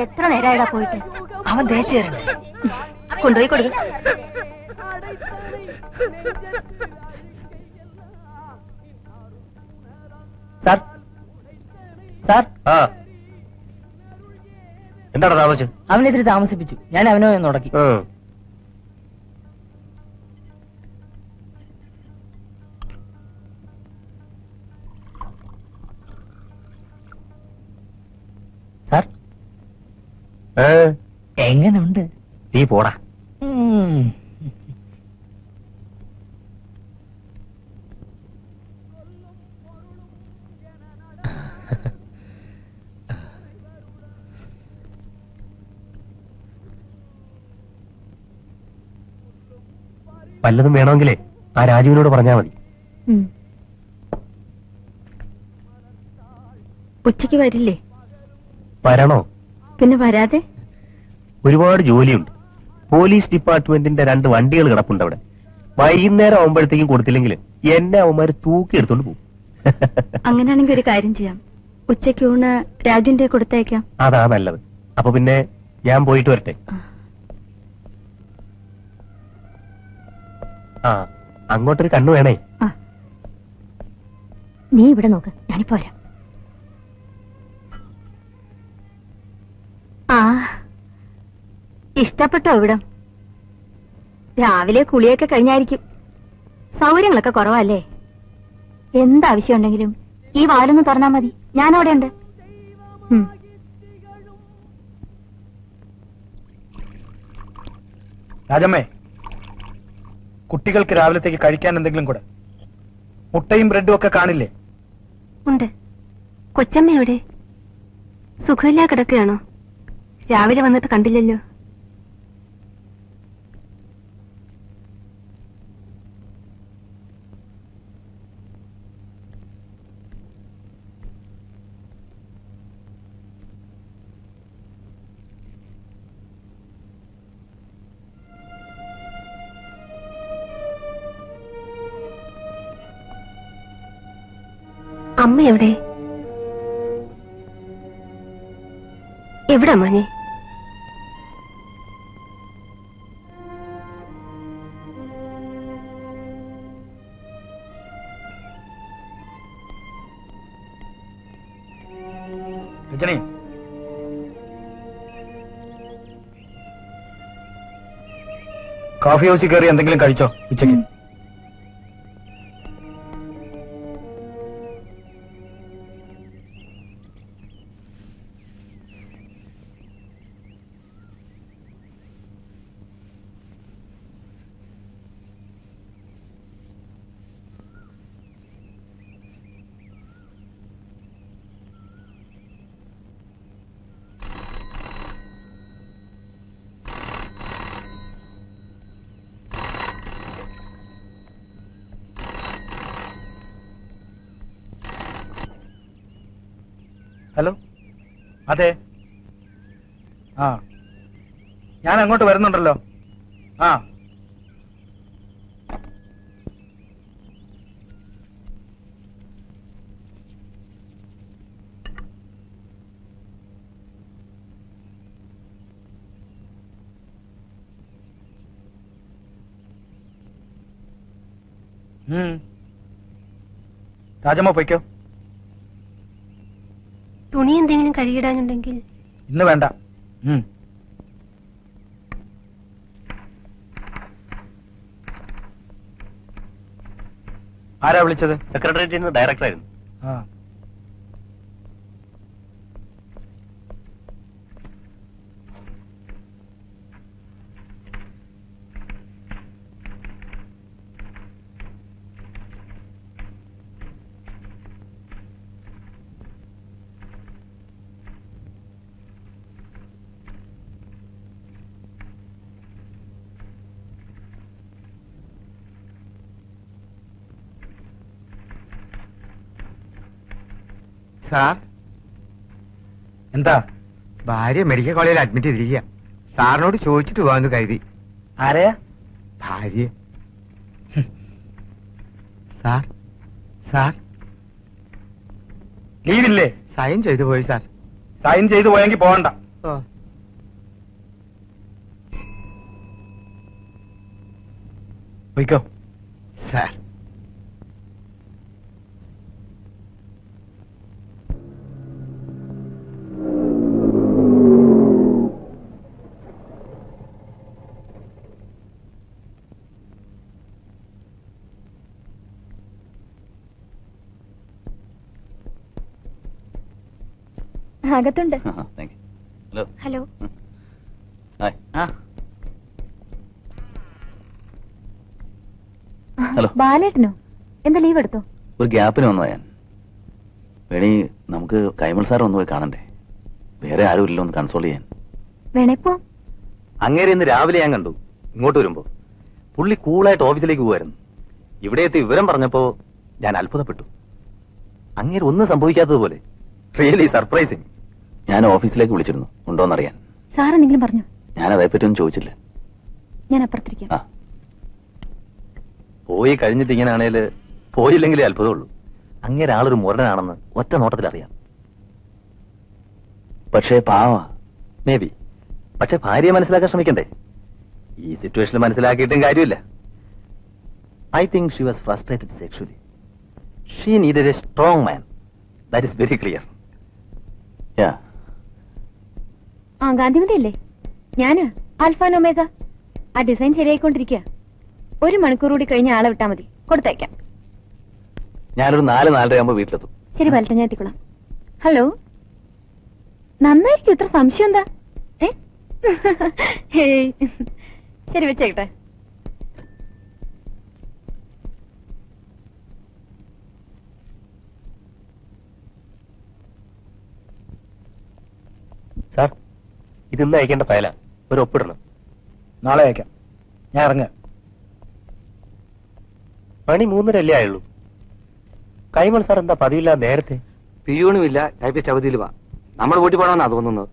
എത്ര നേരമായിടാ പോയിട്ട്? അവൻ തേച്ചു തരണ്ടേ? കൊണ്ടുപോയി കൊടുക്കും. സാർ സാർ, എന്താണ് താമസിച്ചത്? അവനെതിരെ താമസിപ്പിച്ചു. ഞാൻ അവനോ എന്ന് ഉടക്കി. സാർ, എങ്ങനുണ്ട്? നീ പോടാ. വല്ലതും വേണമെങ്കിലേ ആ രാജുവിനോട് പറഞ്ഞാൽ മതി. ഉച്ചയ്ക്ക് വരില്ലേ? വരണോ? പിന്നെ വരാതെ? ഒരുപാട് ജോലിയുണ്ട്. പോലീസ് ഡിപ്പാർട്ട്മെന്റിന്റെ 2 വണ്ടികൾ കിടപ്പുണ്ട് അവിടെ. വൈകുന്നേരം ആവുമ്പോഴത്തേക്കും കൊടുത്തില്ലെങ്കിൽ എന്നെ അവന്മാര് തൂക്കിയെടുത്തോണ്ട് പോകും. അങ്ങനെയാണെങ്കിൽ ഒരു കാര്യം ചെയ്യാം, ഉച്ചയ്ക്ക് ഊണ് രാജുവിന്റെ കൊടുത്തേക്കാം. അതാ നല്ലത്. അപ്പൊ പിന്നെ ഞാൻ പോയിട്ട് വരട്ടെ. ആ, അങ്ങോട്ടൊരു കണ്ണു വേണേ. നീ ഇവിടെ നോക്ക്, ഞാനിപ്പോ വരാം. ആ, ഇഷ്ടപ്പെട്ടോ ഇവിടം? രാവിലെ കുളിയൊക്കെ കഴിഞ്ഞായിരിക്കും. സൗകര്യങ്ങളൊക്കെ കുറവല്ലേ? എന്താവശ്യം ഉണ്ടെങ്കിലും ഈ വാലൊന്ന് തുറന്നാ മതി, ഞാനവിടെ ഉണ്ട്. രാജമ്മേ, കുട്ടികൾക്ക് രാവിലത്തേക്ക് കഴിക്കാൻ എന്തെങ്കിലും കൂടെ. മുട്ടയും ബ്രെഡും ഒക്കെ കാണില്ലേ? ഉണ്ട്. കൊച്ചമ്മ എവിടെ? സുഖമില്ലാ കിടക്കുകയാണോ? രാവിലെ വന്നിട്ട് കണ്ടില്ലല്ലോ. അമ്മ എവിടെ? എവിടാ മോനെ? രജനി, കോഫി ഹൗസിൽ കയറി എന്തെങ്കിലും കഴിച്ചോ ഉച്ചയ്ക്ക്? ഹലോ, അതെ. ആ, ഞാൻ അങ്ങോട്ട് വരുന്നുണ്ടല്ലോ. ആ, രാജമ്മ പൊയ്ക്കോ. തുണി എന്തെങ്കിലും കഴുകിടാനുണ്ടെങ്കിൽ ഇന്ന് വേണ്ട. ആരാ വിളിച്ചത്? സെക്രട്ടേറിയറ്റിൽ നിന്ന് ഡയറക്ടറായിരുന്നു. ആ, സാർ, എന്താ? ഭാര്യ മെഡിക്കൽ കോളേജിൽ അഡ്മിറ്റ് ചെയ്തിരിക്കുക. സാറിനോട് ചോദിച്ചിട്ട് പോവാന്ന് കരുതി. ആരെയാ? ഭാര്യ. Sir, sir, ലീവില്ലേ? സൈൻ ചെയ്തു പോയി സാർ. സൈൻ ചെയ്തു പോയെങ്കിൽ പോകണ്ട. ഓ പോയിക്കോ. സാർ. അകത്തുണ്ട്. ഹലോ. ഹലോ. ഹലോ. ബാലേട്ടനോ? എന്താ ലീവ് എടുത്തോ? ഒരു ഗ്യാപ്പിന് വന്നതാ ഞാൻ. വേണി നമുക്ക് കൈമൾ സാർ ഒന്ന് പോയി കാണണ്ടേ? വേറെ ആരും ഇല്ലല്ലോ ഒന്ന് കൺസോൾ ചെയ്യാൻ. വേണേപ്പോ? അങ്ങേരെ ഇന്ന് രാവിലെ ഞാൻ കണ്ടു. ഇങ്ങോട്ട് വരുമ്പോ പുള്ളി കൂളായിട്ട് ഓഫീസിലേക്ക് പോവായിരുന്നു. ഇവിടെ എത്തി വിവരം പറഞ്ഞപ്പോ ഞാൻ അത്ഭുതപ്പെട്ടു. അങ്ങേര് ഒന്നും സംഭവിക്കാത്തതുപോലെ. Really surprising. ഞാൻ ഓഫീസിലേക്ക് വിളിച്ചിരുന്നു ഉണ്ടോന്നറിയാൻ. സാർ എന്തെങ്കിലും പറഞ്ഞു? ഞാൻ അതേപ്പറ്റി ഒന്നും ചോദിച്ചില്ല. ഞാൻ അപ്പുറത്തിരിക്കാം. ആ പോയി കഴിഞ്ഞിട്ട് ഇങ്ങനെയാണേല് പോയില്ലെങ്കിലേ അത്ഭുതമുള്ളൂ. അങ്ങേരെ ആളൊരു മുരടനാണെന്ന് ഒറ്റ നോട്ടത്തിൽ അറിയാം. പക്ഷേ പാവ മേ ബി. പക്ഷെ ഭാര്യയെ മനസ്സിലാക്കാൻ ശ്രമിക്കണ്ടേ? ഈ സിറ്റുവേഷനിൽ മനസ്സിലാക്കിയിട്ടും കാര്യമില്ല. I think she was frustrated sexually. She needed A strong man. That is very clear. ആ ഗാന്ധിമതി അല്ലേ? ഞാന് ആൽഫാൻ ഒമേഗ. ആ ഡിസൈൻ ശരിയായിക്കൊണ്ടിരിക്കുക. 1 മണിക്കൂർ കൂടി കഴിഞ്ഞ ആളെ വിട്ടാ മതി. കൊടുത്തയക്കാം. ഞാനൊരു 4-4:30 ആകുമ്പോ വീട്ടിലെത്തും. ശരി ബാലട്ട, ഞാൻ എത്തിക്കൊള്ളാം. ഹലോ. നന്നായിരിക്കും. ഇത്ര സംശയം എന്താ? ശരി വെച്ചേക്കട്ടെ. സാർ, ഇതിന്ന് അയക്കേണ്ട ഫയലാ. ഒരു ഒപ്പിടണം. നാളെ അയക്കാം. ഞാൻ ഇറങ്ങാം. പണി 3:30 ആയുള്ളൂ. കൈമൾ സാർ എന്താ പതിവില്ല നേരത്തെ? പിയൂണുമില്ല, ടൈപ്പിസ്റ്റ് അവധിയിൽ വാ. നമ്മുടെ വീട്ടിൽ പോകണമെന്നാ തോന്നുന്നത്.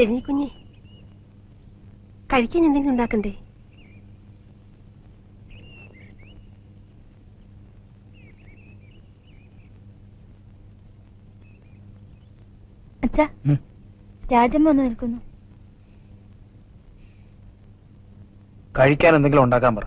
രജനിക്കുഞ്ഞെ, കഴിക്കാൻ എന്തെങ്കിലും ഉണ്ടാക്കണ്ടേ? അച്ഛാ, രാജമ്മ ഒന്ന് നിൽക്കുന്നു. കഴിക്കാൻ എന്തെങ്കിലും ഉണ്ടാക്കാൻ പറ.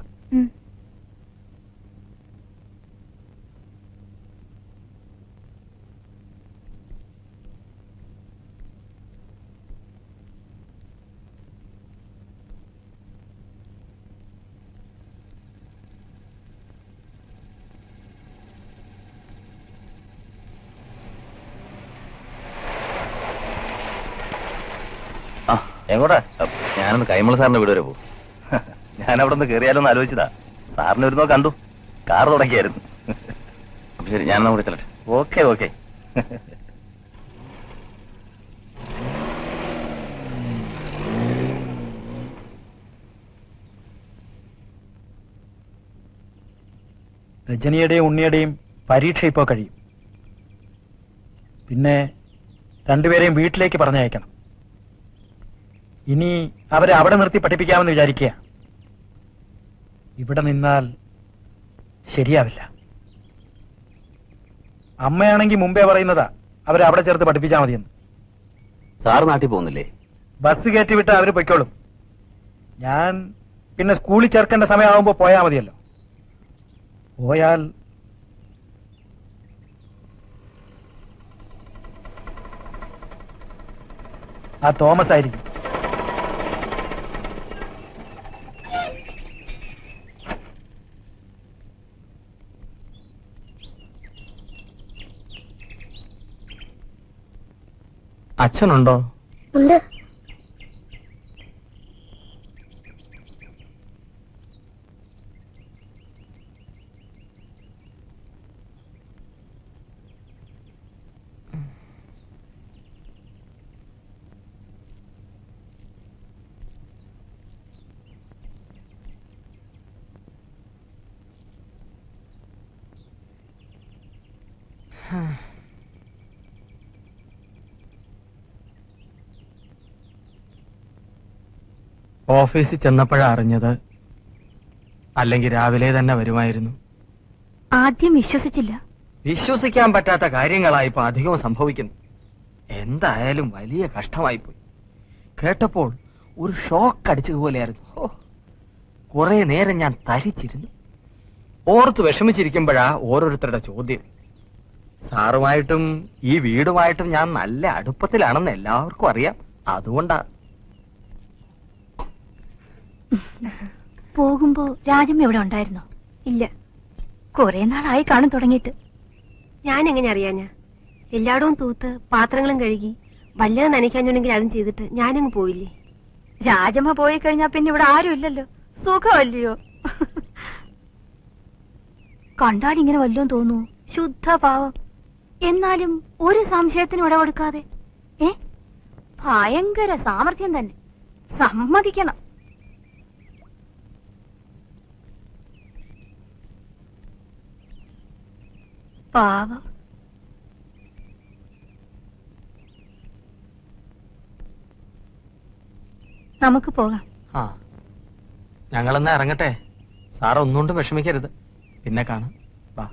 എങ്ങോട്ടാ? ഞാനൊന്ന് കൈമൾ സാറിന്റെ വീട് വരെ പോകും. ഞാൻ അവിടെ നിന്ന് കയറിയാലോന്ന് ആലോചിച്ചതാ. സാറിന് വരുന്നോ കണ്ടു. കാർ തുടങ്ങിയായിരുന്നു. അപ്പൊ ശരി, ഞാൻ കൂടെ ചെല്ലട്ടെ. Okay okay. രജനിയുടെയും ഉണ്ണിയുടെയും പരീക്ഷ ഇപ്പോ കഴിയും. പിന്നെ രണ്ടുപേരെയും വീട്ടിലേക്ക് പറഞ്ഞയക്കണം. ഇനി അവരെ അവിടെ നിർത്തി പഠിപ്പിക്കാമെന്ന് വിചാരിക്കുക. ഇവിടെ നിന്നാൽ ശരിയാവില്ല. അമ്മയാണെങ്കിൽ മുമ്പേ പറയുന്നതാ അവരെ അവിടെ ചേർത്ത് പഠിപ്പിച്ചാൽ മതിയെന്ന്. സാറ് നാട്ടിൽ പോകുന്നില്ലേ? ബസ് കയറ്റി വിട്ട് അവര് പൊയ്ക്കോളും. ഞാൻ പിന്നെ സ്കൂളിൽ ചേർക്കേണ്ട സമയമാകുമ്പോ പോയാ മതിയല്ലോ. പോയാൽ ആ തോമസ് ആയിരിക്കും. അച്ഛനുണ്ടോ? ഉണ്ട്. ഓഫീസിൽ ചെന്നപ്പോഴാ അറിഞ്ഞത്. അല്ലെങ്കിൽ രാവിലെ തന്നെ വരുമായിരുന്നു. ആദ്യം വിശ്വസിച്ചില്ല. വിശ്വസിക്കാൻ പറ്റാത്ത കാര്യങ്ങളായി ഇപ്പൊ അധികവും സംഭവിക്കുന്നു. എന്തായാലും വലിയ കഷ്ടമായിപ്പോയി. കേട്ടപ്പോൾ ഒരു ഷോക്ക് അടിച്ചതുപോലെയായിരുന്നു. കുറെ നേരം ഞാൻ തരിച്ചിരുന്നു. ഓർത്ത് വിഷമിച്ചിരിക്കുമ്പോഴാ ഓരോരുത്തരുടെ ചോദ്യം. സാറുമായിട്ടും ഈ വീടുമായിട്ടും ഞാൻ നല്ല അടുപ്പത്തിലാണെന്ന് എല്ലാവർക്കും അറിയാം. അതുകൊണ്ടാ. പോകുമ്പോ രാജമ്മ എവിടെ ഉണ്ടായിരുന്നോ? ഇല്ല. കുറെ നാളായി കാണാൻ തുടങ്ങിയിട്ട്. ഞാൻ എങ്ങനെ അറിയാഞ്ഞാ? എല്ലായിടവും തൂത്ത് പാത്രങ്ങളും കഴുകി വല്ലതും നനയ്ക്കാഞ്ഞുണ്ടെങ്കിൽ അതും ചെയ്തിട്ട് ഞാനങ്ങ് പോയില്ലേ. രാജമ്മ പോയി കഴിഞ്ഞാ പിന്നെ ഇവിടെ ആരും ഇല്ലല്ലോ. സുഖമല്ലയോ? കണ്ടാൽ ഇങ്ങനെ വല്ലോം തോന്നൂ. ശുദ്ധ പാവം. എന്നാലും ഒരു സംശയത്തിന് ഇടകൊടുക്കാതെ. ഭയങ്കര സാമർഥ്യം തന്നെ, സമ്മതിക്കണം. പാവം. നമുക്ക് പോകാം. ഞങ്ങളെന്നാ ഇറങ്ങട്ടെ. സാറ് ഒന്നുകൊണ്ടും വിഷമിക്കരുത്. പിന്നെ കാണാം. വാ.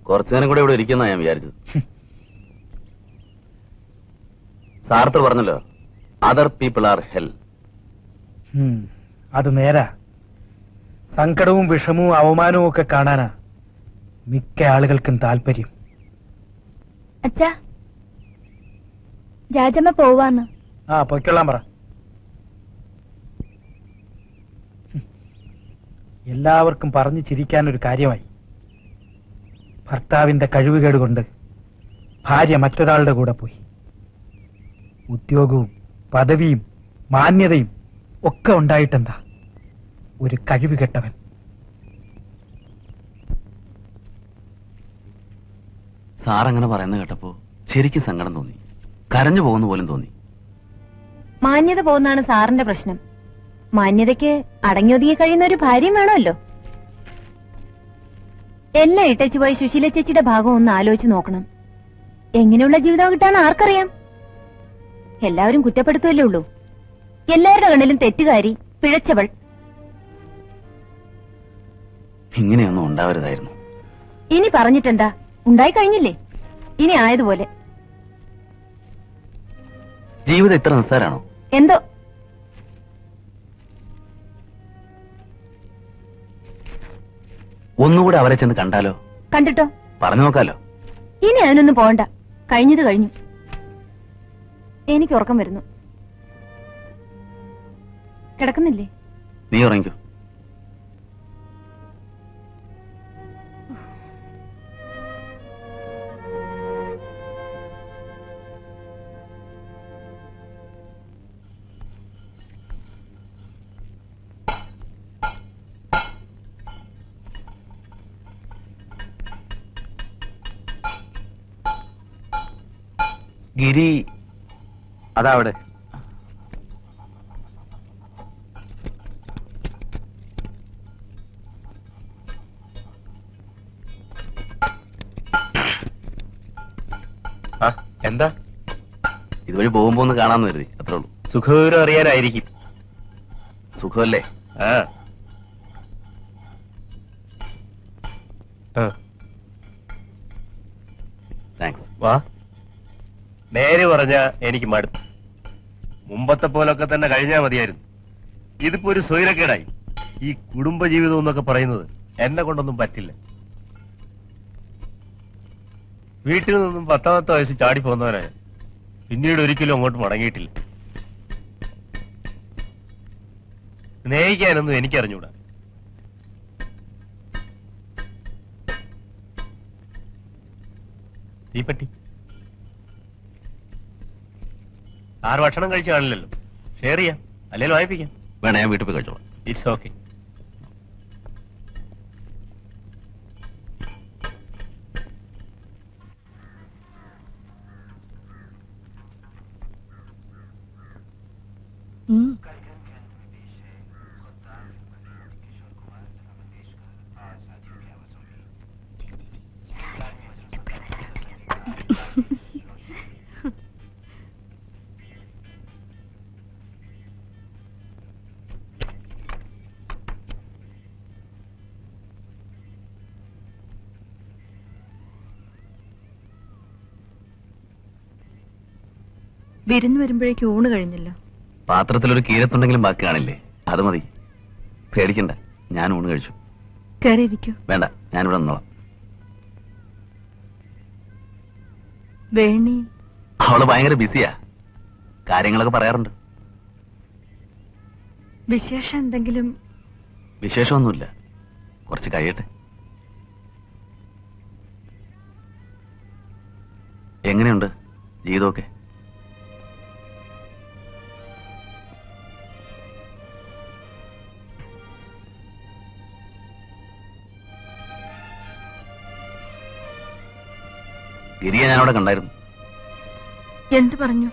കുറച്ചു നേരം കൂടെ ഇവിടെ ഇരിക്കുന്ന ഞാൻ വിചാരിച്ചത്. സാർത്ത് പറഞ്ഞല്ലോ, അതർ പീപ്പിൾ ആർ ഹെൽ. അത് നേരാ. സങ്കടവും വിഷമവും അവമാനവും ഒക്കെ കാണാനാ മിക്ക ആളുകൾക്കും താല്പര്യം. അച്ഛാ, രാജമ്മ പോവാന്ന്. പൊയ്ക്കൊള്ളാൻ പറ. എല്ലാവർക്കും പറഞ്ഞു ചിരിക്കാനൊരു കാര്യമായി. ഭർത്താവിന്റെ കഴിവുകേട് കൊണ്ട് ഭാര്യ മറ്റൊരാളുടെ കൂടെ പോയി. ഉദ്യോഗവും പദവിയും മാന്യതയും ഒക്കെ ഉണ്ടായിട്ടെന്താ? ഒരു കഴിവുകെട്ടവൻ. സാറങ്ങനെ പറയുന്ന കേട്ടപ്പോ ശരിക്കും സങ്കടം തോന്നി. കരഞ്ഞു പോകുന്ന പോലും തോന്നി. മാന്യത പോകുന്നതാണ് സാറിന്റെ പ്രശ്നം. മാന്യതയ്ക്ക് അടങ്ങിയൊതുങ്ങി കഴിയുന്ന ഒരു ഭാര്യയും വേണമല്ലോ. എല്ലാം ഇട്ടച്ചു പോയി സുശീല ചേച്ചിയുടെ ഭാഗം ഒന്ന് ആലോചിച്ച് നോക്കണം. എങ്ങനെയുള്ള ജീവിതം കിട്ടാന്ന് ആർക്കറിയാം? എല്ലാവരും കുറ്റപ്പെടുത്തുകയല്ലേ ഉള്ളൂ. എല്ലാവരുടെ കണ്ണിലും തെറ്റുകാരി, പിഴച്ചവൾ. ഇങ്ങനെയൊന്നും ഉണ്ടാവരുതായിരുന്നു. ഇനി പറഞ്ഞിട്ടെന്താ? ഉണ്ടായി കഴിഞ്ഞില്ലേ. ഇനി ആയതുപോലെ. ജീവിതം ഇത്ര നിസ്സാരാണോ? എന്തോ. ഒന്നുകൂടെ അവരെ ചെന്ന് കണ്ടാലോ? കണ്ടിട്ടോ? പറഞ്ഞു നോക്കാലോ. ഇനി അതിനൊന്നും പോകണ്ട. കഴിഞ്ഞത് കഴിഞ്ഞു. എനിക്ക് ഉറക്കം വരുന്നു. കിടക്കുന്നില്ലേ? നീ ഉറങ്ങിക്കോ. ഗിരി അതാ അവിടെ. എന്താ? ഇതുവഴി പോകുമ്പോ ഒന്ന് കാണാന്ന് കരുതി, അത്രേ ഉള്ളൂ. സുഖവിവരം അറിയാനായിരിക്കും. സുഖമല്ലേ? താങ്ക്സ്. വാ. നേര് പറഞ്ഞ എനിക്ക് മടുത്തു. മുമ്പത്തെ പോലൊക്കെ തന്നെ കഴിഞ്ഞാ മതിയായിരുന്നു. ഇതിപ്പോ ഒരു സ്വൈരക്കേടായി. ഈ കുടുംബജീവിതം എന്നൊക്കെ പറയുന്നത് എന്നെ കൊണ്ടൊന്നും പറ്റില്ല. വീട്ടിൽ നിന്നും 10ാമത്തെ വയസ്സ് ചാടി പോകുന്നവരെ പിന്നീട് ഒരിക്കലും അങ്ങോട്ട് മടങ്ങിയിട്ടില്ല. സ്നേഹിക്കാനൊന്നും എനിക്കറിഞ്ഞൂടാ. തീപ്പറ്റി സാറ് ഭക്ഷണം കഴിച്ചു കാണില്ലല്ലോ. ഷെയർ ചെയ്യാം, അല്ലെങ്കിൽ വായിപ്പിക്കാം. വേണേ ഞാൻ വീട്ടിൽ പോയി കഴിച്ചോളാം. It's okay. വിരുന്ന് വരുമ്പോഴേക്ക് ഊണ് കഴിഞ്ഞല്ലോ. പാത്രത്തിലൊരു കീരത്തുണ്ടെങ്കിലും ബാക്കി കാണില്ലേ? അത് മതി, പേടിക്കണ്ട. ഞാൻ ഊണ് കഴിച്ചു. കയറിയിരിക്കൂ. വേണ്ട, ഞാനിവിടെ നിന്നോളാം. വേണി അവള് ഭയങ്കര ബിസിയാ, കാര്യങ്ങളൊക്കെ പറയാറുണ്ട്. വിശേഷം എന്തെങ്കിലും? വിശേഷമൊന്നുമില്ല, കുറച്ച് കഴിയട്ടെ. എങ്ങനെയുണ്ട് ജീവിതമൊക്കെ? ഗിരിയെ ഞാനവിടെ കണ്ടായിരുന്നു. എന്തു പറഞ്ഞു?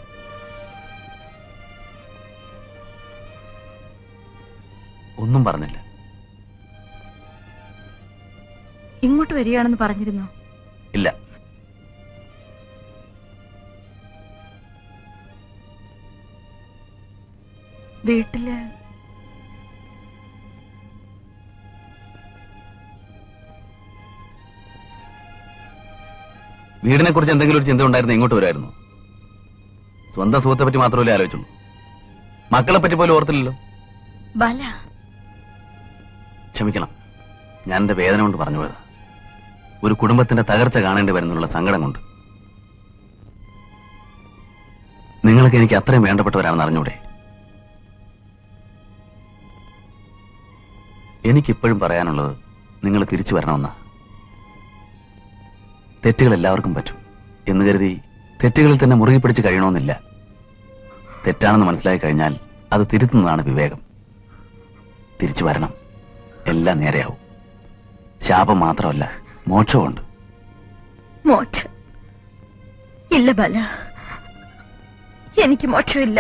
ഒന്നും പറഞ്ഞില്ല. ഇങ്ങോട്ട് വരികയാണെന്ന് പറഞ്ഞിരുന്നോ? ഇല്ല. വീട്ടില് വീടിനെ കുറിച്ച് എന്തെങ്കിലും ഒരു ചിന്ത ഉണ്ടായിരുന്നു ഇങ്ങോട്ട് വരുമായിരുന്നു. സ്വന്തം സുഖത്തെ പറ്റി മാത്രമല്ലേ ആലോചിച്ചുള്ളൂ. മക്കളെ പറ്റി പോലും ഓർത്തില്ലല്ലോ. ബല, ക്ഷമിക്കണം, ഞാൻ എന്റെ വേദന കൊണ്ട് പറഞ്ഞു പോയതാ. ഒരു കുടുംബത്തിന്റെ തകർച്ച കാണേണ്ടി വരുന്നുള്ള സങ്കടം കൊണ്ട്. നിങ്ങൾക്ക് എനിക്ക് അത്രയും വേണ്ടപ്പെട്ടവരാണെന്ന് അറിഞ്ഞൂടെ? എനിക്കിപ്പോഴും പറയാനുള്ളത് നിങ്ങൾ തിരിച്ചു വരണമെന്നാ. തെറ്റുകൾ എല്ലാവർക്കും പറ്റും എന്ന് കരുതി തെറ്റുകളിൽ തന്നെ മുറുകി പിടിച്ച് കഴിയണമെന്നില്ല. തെറ്റാണെന്ന് മനസ്സിലായി കഴിഞ്ഞാൽ അത് തിരുത്തുന്നതാണ് വിവേകം. തിരിച്ചു വരണം, എല്ലാം നേരെയാവും. ശാപം മാത്രമല്ല, മോക്ഷമുണ്ട്. മോക്ഷം ഇല്ല ബല, എനിക്ക് മോക്ഷമില്ല.